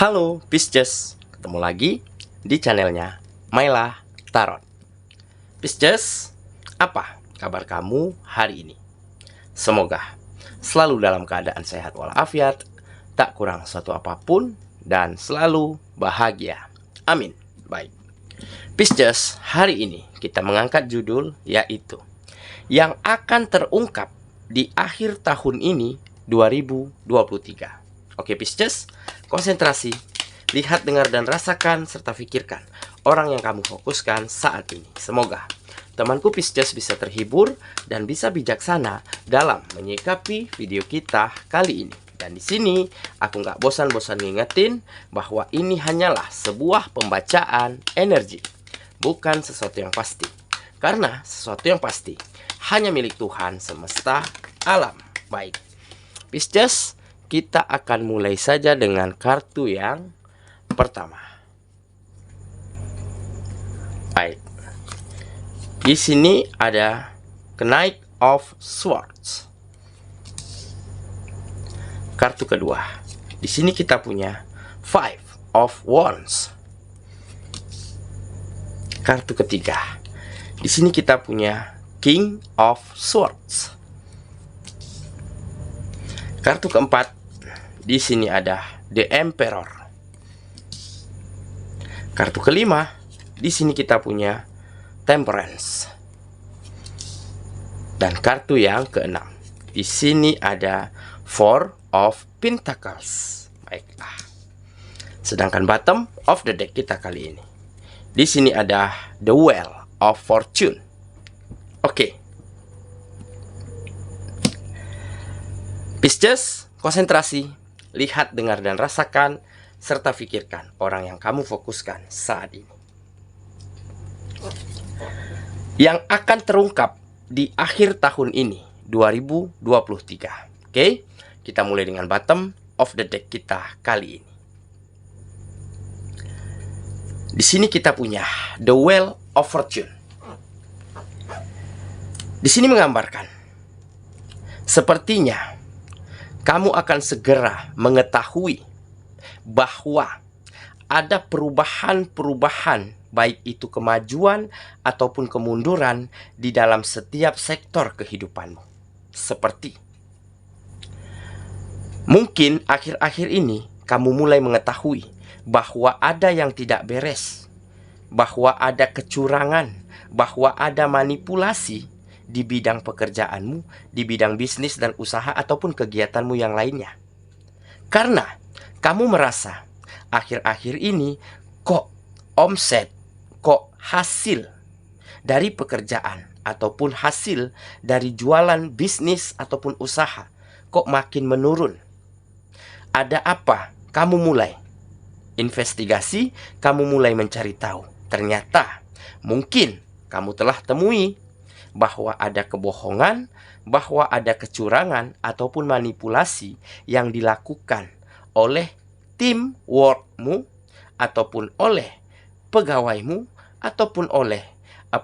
Halo Pisces, ketemu lagi di channelnya Myla Tarot. Pisces, apa kabar kamu hari ini? Semoga selalu dalam keadaan sehat walafiat, tak kurang suatu apapun, dan selalu bahagia. Amin. Baik, Pisces, hari ini kita mengangkat judul yaitu yang akan terungkap di akhir tahun ini 2023. Oke Pisces, konsentrasi, lihat, dengar, dan rasakan, serta pikirkan orang yang kamu fokuskan saat ini. Semoga temanku Pisces bisa terhibur dan bisa bijaksana dalam menyikapi video kita kali ini. Dan di sini aku nggak bosan-bosan ngingetin bahwa ini hanyalah sebuah pembacaan energi, bukan sesuatu yang pasti. Karena sesuatu yang pasti hanya milik Tuhan semesta alam. Baik, Pisces, kita akan mulai saja dengan kartu yang pertama. Baik. Di sini ada Knight of Swords. Kartu kedua. Di sini kita punya Five of Wands. Kartu ketiga. Di sini kita punya King of Swords. Kartu keempat. Di sini ada The Emperor. Kartu kelima, di sini kita punya Temperance. Dan kartu yang keenam, di sini ada Four of Pentacles. Baiklah. Sedangkan bottom of the deck kita kali ini, di sini ada The Wheel of Fortune. Oke. Pisces, konsentrasi. Lihat, dengar, dan rasakan, serta pikirkan orang yang kamu fokuskan saat ini. Yang akan terungkap di akhir tahun ini, 2023. Oke, kita mulai dengan bottom of the deck kita kali ini. Di sini kita punya The Wheel of Fortune. Di sini menggambarkan, sepertinya kamu akan segera mengetahui bahwa ada perubahan-perubahan, baik itu kemajuan ataupun kemunduran di dalam setiap sektor kehidupanmu. Seperti mungkin akhir-akhir ini kamu mulai mengetahui bahwa ada yang tidak beres, bahwa ada kecurangan, bahwa ada manipulasi di bidang pekerjaanmu, di bidang bisnis dan usaha ataupun kegiatanmu yang lainnya. Karena kamu merasa akhir-akhir ini kok omset, kok hasil dari pekerjaan ataupun hasil dari jualan bisnis ataupun usaha kok makin menurun. Ada apa? Kamu mulai investigasi, kamu mulai mencari tahu. Ternyata mungkin kamu telah temui bahwa ada kebohongan, bahwa ada kecurangan ataupun manipulasi yang dilakukan oleh tim workmu ataupun oleh pegawaimu ataupun oleh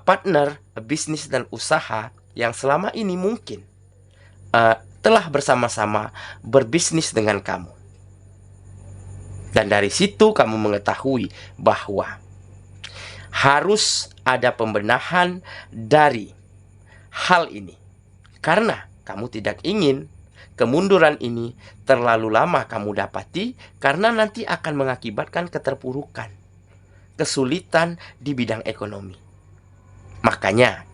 partner bisnis dan usaha yang selama ini mungkin telah bersama-sama berbisnis dengan kamu. Dan dari situ kamu mengetahui bahwa harus ada pembenahan dari hal ini, karena kamu tidak ingin kemunduran ini terlalu lama kamu dapati, karena nanti akan mengakibatkan keterpurukan, kesulitan di bidang ekonomi. Makanya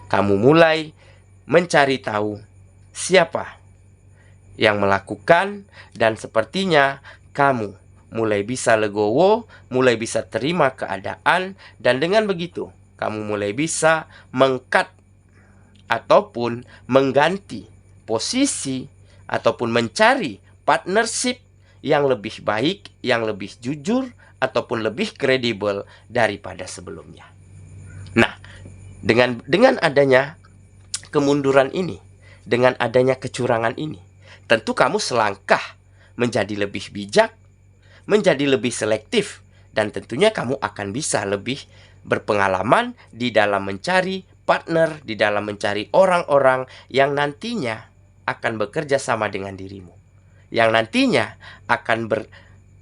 kamu mulai mencari tahu siapa yang melakukan, dan sepertinya kamu mulai bisa legowo, mulai bisa terima keadaan, dan dengan begitu kamu mulai bisa mengkat ataupun mengganti posisi ataupun mencari partnership yang lebih baik, yang lebih jujur ataupun lebih kredibel daripada sebelumnya. Nah, dengan adanya kemunduran ini, dengan adanya kecurangan ini, tentu kamu selangkah menjadi lebih bijak, menjadi lebih selektif, dan tentunya kamu akan bisa lebih berpengalaman di dalam mencari partner, di dalam mencari orang-orang yang nantinya akan bekerja sama dengan dirimu, yang nantinya akan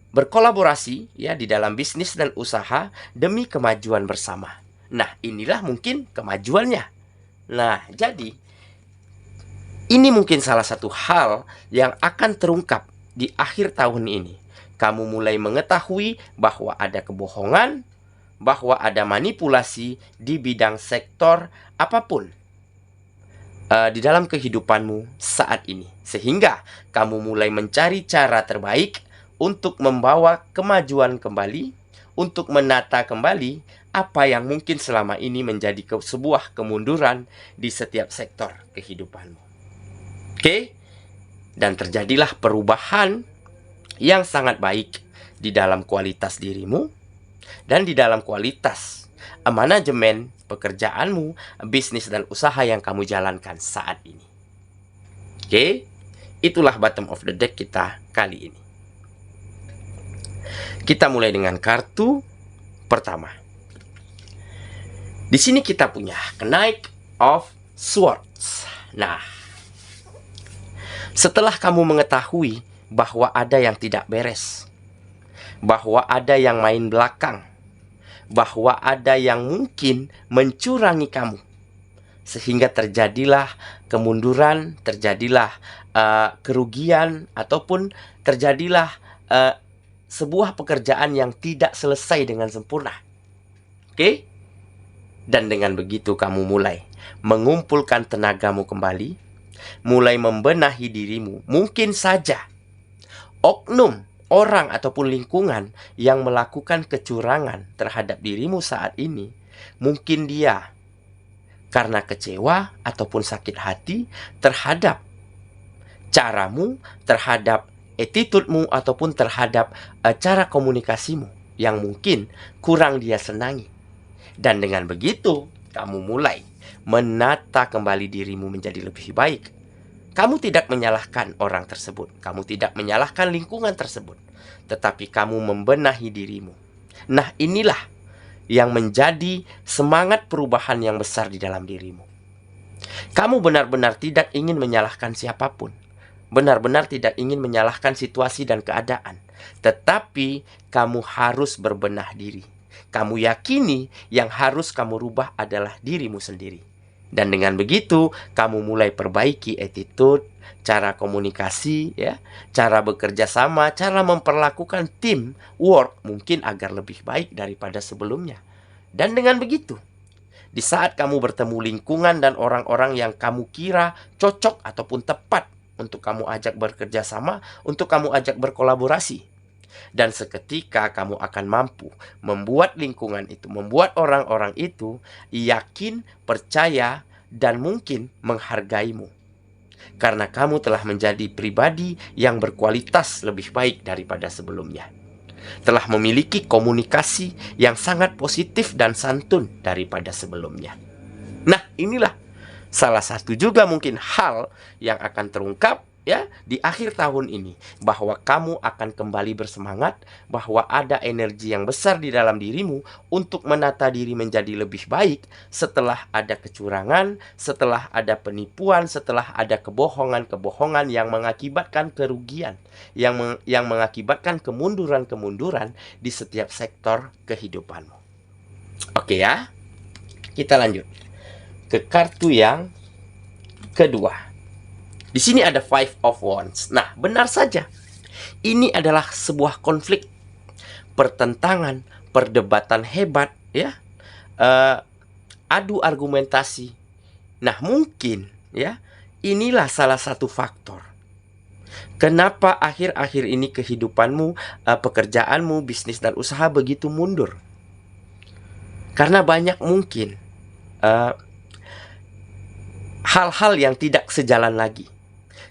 berkolaborasi ya di dalam bisnis dan usaha demi kemajuan bersama. Nah, inilah mungkin kemajuannya. Nah, jadi ini mungkin salah satu hal yang akan terungkap di akhir tahun ini. Kamu mulai mengetahui bahwa ada kebohongan, bahwa ada manipulasi di bidang sektor apapun di dalam kehidupanmu saat ini. Sehingga kamu mulai mencari cara terbaik untuk membawa kemajuan kembali, untuk menata kembali apa yang mungkin selama ini menjadi sebuah kemunduran di setiap sektor kehidupanmu. Oke? Dan terjadilah perubahan yang sangat baik di dalam kualitas dirimu dan di dalam kualitas manajemen pekerjaanmu, bisnis dan usaha yang kamu jalankan saat ini. Oke? Itulah bottom of the deck kita kali ini. Kita mulai dengan kartu pertama. Di sini kita punya Knight of Swords. Nah, setelah kamu mengetahui bahwa ada yang tidak beres, bahwa ada yang main belakang, bahwa ada yang mungkin mencurangi kamu, sehingga terjadilah kemunduran, terjadilah kerugian, ataupun terjadilah sebuah pekerjaan yang tidak selesai dengan sempurna. Oke? Dan dengan begitu kamu mulai mengumpulkan tenagamu kembali, mulai membenahi dirimu. Mungkin saja oknum orang ataupun lingkungan yang melakukan kecurangan terhadap dirimu saat ini, mungkin dia karena kecewa ataupun sakit hati terhadap caramu, terhadap attitude-mu, ataupun terhadap cara komunikasimu yang mungkin kurang dia senangi. Dan dengan begitu, kamu mulai menata kembali dirimu menjadi lebih baik. Kamu tidak menyalahkan orang tersebut, kamu tidak menyalahkan lingkungan tersebut, tetapi kamu membenahi dirimu. Nah, inilah yang menjadi semangat perubahan yang besar di dalam dirimu. Kamu benar-benar tidak ingin menyalahkan siapapun, benar-benar tidak ingin menyalahkan situasi dan keadaan, tetapi kamu harus berbenah diri. Kamu yakini yang harus kamu rubah adalah dirimu sendiri. Dan dengan begitu, kamu mulai perbaiki attitude, cara komunikasi, ya, cara bekerja sama, cara memperlakukan tim work mungkin agar lebih baik daripada sebelumnya. Dan dengan begitu, di saat kamu bertemu lingkungan dan orang-orang yang kamu kira cocok ataupun tepat untuk kamu ajak bekerja sama, untuk kamu ajak berkolaborasi, dan seketika kamu akan mampu membuat lingkungan itu, membuat orang-orang itu yakin, percaya, dan mungkin menghargaimu. Karena kamu telah menjadi pribadi yang berkualitas lebih baik daripada sebelumnya. Telah memiliki komunikasi yang sangat positif dan santun daripada sebelumnya. Nah, inilah salah satu juga mungkin hal yang akan terungkap ya di akhir tahun ini, bahwa kamu akan kembali bersemangat, bahwa ada energi yang besar di dalam dirimu untuk menata diri menjadi lebih baik setelah ada kecurangan, setelah ada penipuan, setelah ada kebohongan-kebohongan yang mengakibatkan kerugian, yang mengakibatkan kemunduran-kemunduran di setiap sektor kehidupanmu. Oke ya, kita lanjut ke kartu yang kedua. Di sini ada Five of Wands. Nah, benar saja. Ini adalah sebuah konflik, pertentangan, perdebatan hebat, ya, adu argumentasi. Nah, mungkin, ya, inilah salah satu faktor kenapa akhir-akhir ini kehidupanmu, pekerjaanmu, bisnis dan usaha begitu mundur. Karena banyak mungkin hal-hal yang tidak sejalan lagi.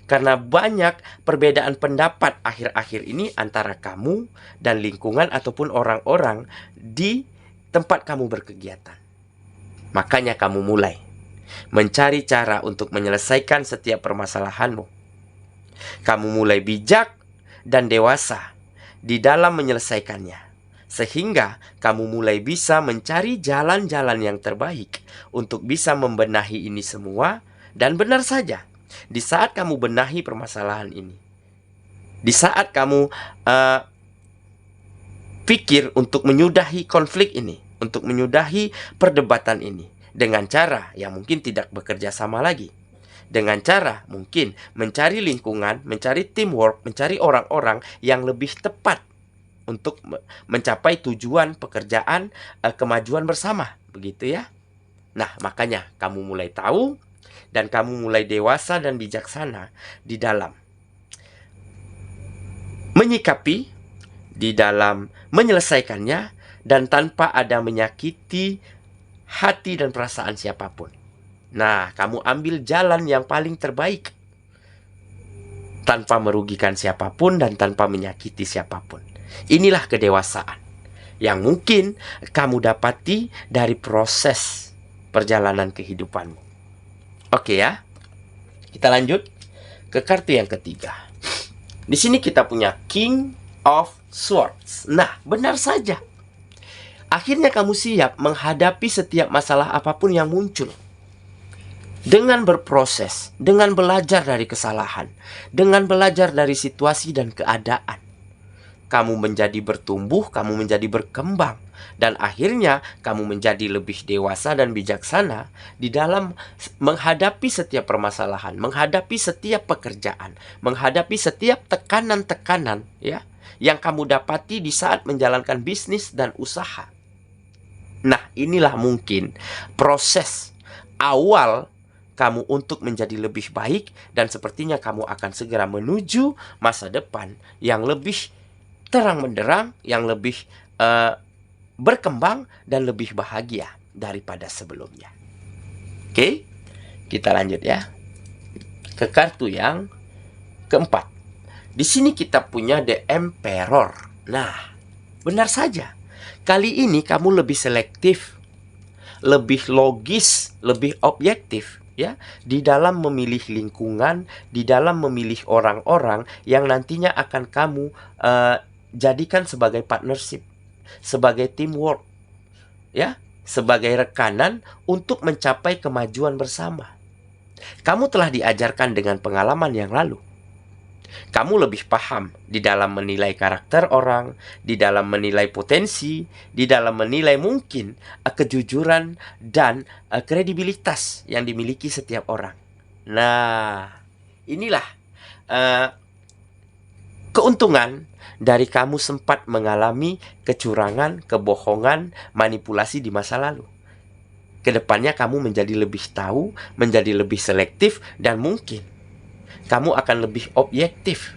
Karena banyak perbedaan pendapat akhir-akhir ini antara kamu dan lingkungan ataupun orang-orang di tempat kamu berkegiatan. Makanya kamu mulai mencari cara untuk menyelesaikan setiap permasalahanmu. Kamu mulai bijak dan dewasa di dalam menyelesaikannya. Sehingga kamu mulai bisa mencari jalan-jalan yang terbaik untuk bisa membenahi ini semua. Dan benar saja, di saat kamu benahi permasalahan ini, di saat kamu berpikir untuk menyudahi konflik ini, untuk menyudahi perdebatan ini dengan cara yang mungkin tidak bekerja sama lagi. Dengan cara mungkin mencari lingkungan, mencari teamwork, mencari orang-orang yang lebih tepat untuk mencapai tujuan pekerjaan, kemajuan bersama, begitu ya. Nah, makanya kamu mulai tahu dan kamu mulai dewasa dan bijaksana di dalam menyikapi, di dalam menyelesaikannya, dan tanpa ada menyakiti hati dan perasaan siapapun. Nah, kamu ambil jalan yang paling terbaik tanpa merugikan siapapun dan tanpa menyakiti siapapun. Inilah kedewasaan yang mungkin kamu dapati dari proses perjalanan kehidupanmu. Oke ya, kita lanjut ke kartu yang ketiga. Di sini kita punya King of Swords. Nah, benar saja. Akhirnya kamu siap menghadapi setiap masalah apapun yang muncul. Dengan berproses, dengan belajar dari kesalahan, dengan belajar dari situasi dan keadaan. Kamu menjadi bertumbuh, kamu menjadi berkembang. Dan akhirnya kamu menjadi lebih dewasa dan bijaksana di dalam menghadapi setiap permasalahan, menghadapi setiap pekerjaan, menghadapi setiap tekanan-tekanan ya, yang kamu dapati di saat menjalankan bisnis dan usaha. Nah, inilah mungkin proses awal kamu untuk menjadi lebih baik, dan sepertinya kamu akan segera menuju masa depan yang lebih terang benderang, yang lebih berkembang dan lebih bahagia daripada sebelumnya. Oke, kita lanjut ya ke kartu yang keempat. Di sini kita punya The Emperor. Nah, benar saja. Kali ini kamu lebih selektif, lebih logis, lebih objektif ya di dalam memilih lingkungan, di dalam memilih orang-orang yang nantinya akan kamu jadikan sebagai partnership, sebagai teamwork ya, sebagai rekanan untuk mencapai kemajuan bersama. Kamu telah diajarkan dengan pengalaman yang lalu. Kamu lebih paham di dalam menilai karakter orang, di dalam menilai potensi, di dalam menilai mungkin kejujuran dan kredibilitas yang dimiliki setiap orang. Nah, inilah keuntungan dari kamu sempat mengalami kecurangan, kebohongan, manipulasi di masa lalu. Kedepannya kamu menjadi lebih tahu, menjadi lebih selektif, dan mungkin kamu akan lebih objektif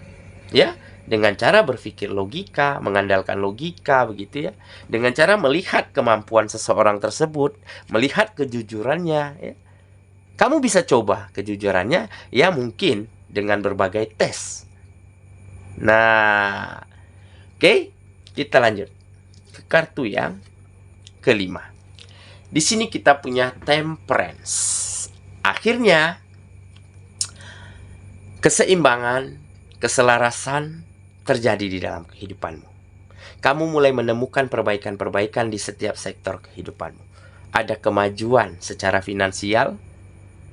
ya, dengan cara berpikir logika, mengandalkan logika begitu ya, dengan cara melihat kemampuan seseorang tersebut, melihat kejujurannya ya. Kamu bisa coba kejujurannya ya, mungkin dengan berbagai tes. Nah, oke, kita lanjut ke kartu yang kelima. Di sini kita punya Temperance. Akhirnya keseimbangan, keselarasan terjadi di dalam kehidupanmu. Kamu mulai menemukan perbaikan-perbaikan di setiap sektor kehidupanmu. Ada kemajuan secara finansial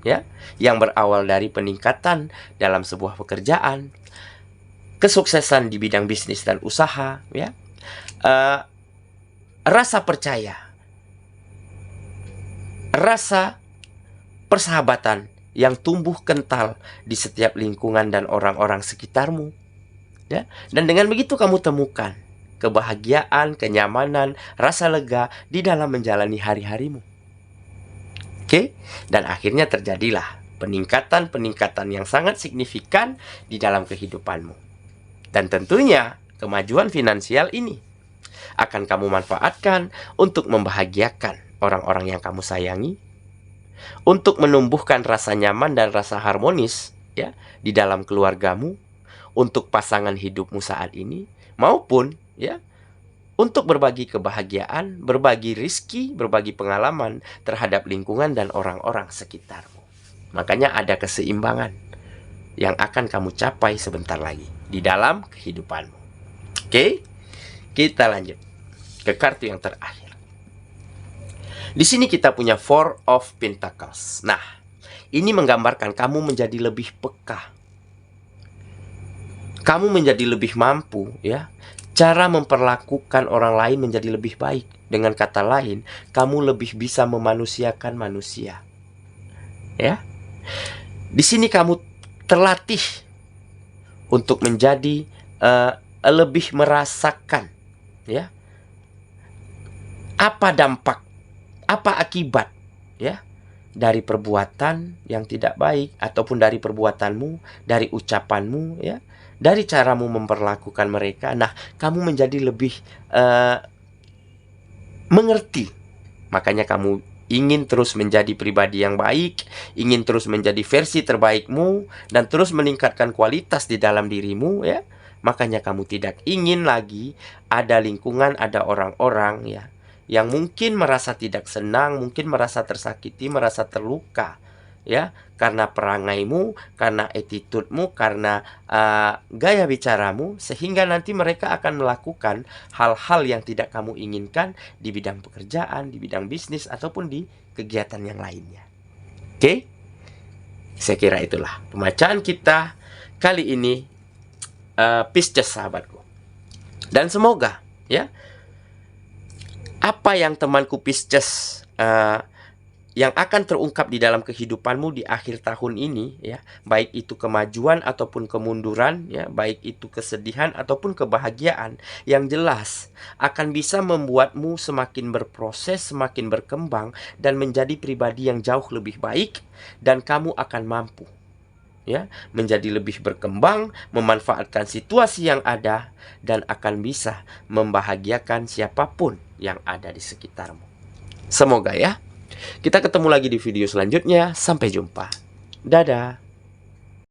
ya, yang berawal dari peningkatan dalam sebuah pekerjaan, kesuksesan di bidang bisnis dan usaha ya, rasa percaya, rasa persahabatan yang tumbuh kental di setiap lingkungan dan orang-orang sekitarmu ya. Dan dengan begitu kamu temukan kebahagiaan, kenyamanan, rasa lega di dalam menjalani hari-harimu. Oke, dan akhirnya terjadilah peningkatan-peningkatan yang sangat signifikan di dalam kehidupanmu. Dan tentunya kemajuan finansial ini akan kamu manfaatkan untuk membahagiakan orang-orang yang kamu sayangi, untuk menumbuhkan rasa nyaman dan rasa harmonis ya di dalam keluargamu, untuk pasangan hidupmu saat ini, maupun ya untuk berbagi kebahagiaan, berbagi rizki, berbagi pengalaman terhadap lingkungan dan orang-orang sekitarmu. Makanya ada keseimbangan yang akan kamu capai sebentar lagi di dalam kehidupanmu. Oke, kita lanjut ke kartu yang terakhir. Di sini kita punya Four of Pentacles. Nah, ini menggambarkan kamu menjadi lebih peka. Kamu menjadi lebih mampu ya, cara memperlakukan orang lain menjadi lebih baik. Dengan kata lain, kamu lebih bisa memanusiakan manusia. Ya. Di sini kamu terlatih untuk menjadi lebih merasakan, ya, apa dampak, apa akibat, ya, dari perbuatan yang tidak baik, ataupun dari perbuatanmu, dari ucapanmu, ya, dari caramu memperlakukan mereka. Nah, kamu menjadi lebih mengerti. Makanya kamu ingin terus menjadi pribadi yang baik, ingin terus menjadi versi terbaikmu, dan terus meningkatkan kualitas di dalam dirimu, ya. Makanya kamu tidak ingin lagi ada lingkungan, ada orang-orang, ya, yang mungkin merasa tidak senang, mungkin merasa tersakiti, merasa terluka, ya, karena perangaimu, karena attitude-mu, karena gaya bicaramu, sehingga nanti mereka akan melakukan hal-hal yang tidak kamu inginkan di bidang pekerjaan, di bidang bisnis, ataupun di kegiatan yang lainnya. Oke? Saya kira itulah pembacaan kita kali ini, Pisces sahabatku. Dan semoga, ya, apa yang temanku Pisces yang akan terungkap di dalam kehidupanmu di akhir tahun ini, ya, baik itu kemajuan ataupun kemunduran, ya, baik itu kesedihan ataupun kebahagiaan, yang jelas akan bisa membuatmu semakin berproses, semakin berkembang, dan menjadi pribadi yang jauh lebih baik, dan kamu akan mampu, ya, menjadi lebih berkembang, memanfaatkan situasi yang ada, dan akan bisa membahagiakan siapapun yang ada di sekitarmu. Semoga, ya. Kita ketemu lagi di video selanjutnya. Sampai jumpa. Dadah.